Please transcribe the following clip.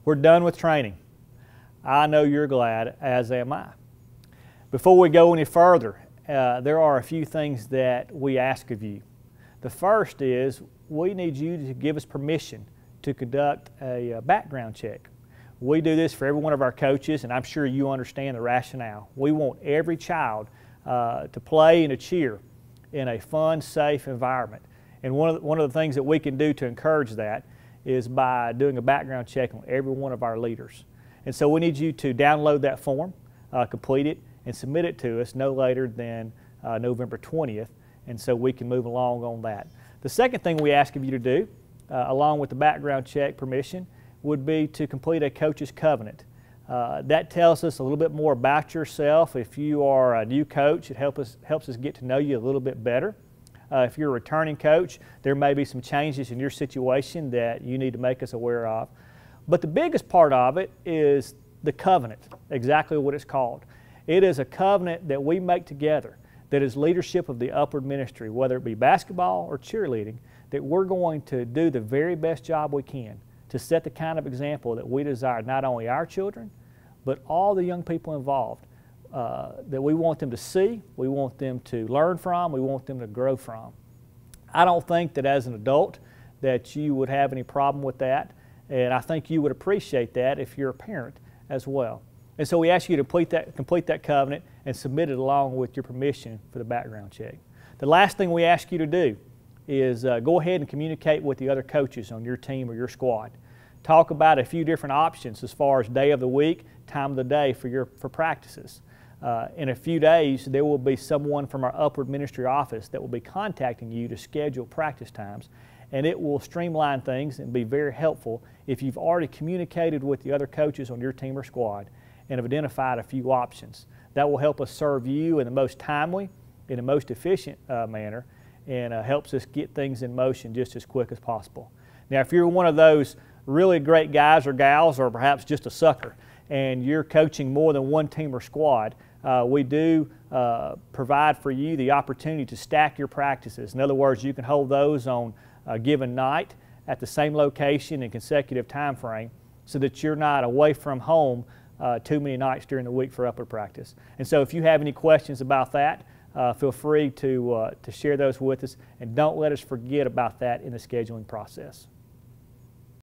We're done with training. I know you're glad, as am I. Before we go any further, there are a few things that we ask of you. The first is we need you to give us permission to conduct a background check. We do this for every one of our coaches, and I'm sure you understand the rationale. We want every child to play and to cheer in a fun, safe environment. And one of the things that we can do to encourage that is by doing a background check on every one of our leaders. And so we need you to download that form, complete it, and submit it to us no later than November 20th, and so we can move along on that. The second thing we ask of you to do, along with the background check permission, would be to complete a coach's covenant. That tells us a little bit more about yourself. If you are a new coach, it helps us get to know you a little bit better. If you're a returning coach, there may be some changes in your situation that you need to make us aware of. But the biggest part of it is the covenant, exactly what it's called. It is a covenant that we make together that is leadership of the Upward Ministry, whether it be basketball or cheerleading, that we're going to do the very best job we can to set the kind of example that we desire not only our children, but all the young people involved, that we want them to see, we want them to learn from, we want them to grow from. I don't think that as an adult that you would have any problem with that, and I think you would appreciate that if you're a parent as well. And so we ask you to complete that covenant and submit it along with your permission for the background check. The last thing we ask you to do is go ahead and communicate with the other coaches on your team or your squad. Talk about a few different options as far as day of the week, time of the day for practices. In a few days, there will be someone from our Upward Ministry office that will be contacting you to schedule practice times, and it will streamline things and be very helpful if you've already communicated with the other coaches on your team or squad and have identified a few options. That will help us serve you in the most timely, in the most efficient manner, and helps us get things in motion just as quick as possible. Now, if you're one of those really great guys or gals, or perhaps just a sucker, and you're coaching more than one team or squad, we do provide for you the opportunity to stack your practices. In other words, you can hold those on a given night at the same location and consecutive time frame so that you're not away from home too many nights during the week for upward practice. And so if you have any questions about that, feel free to share those with us, and don't let us forget about that in the scheduling process.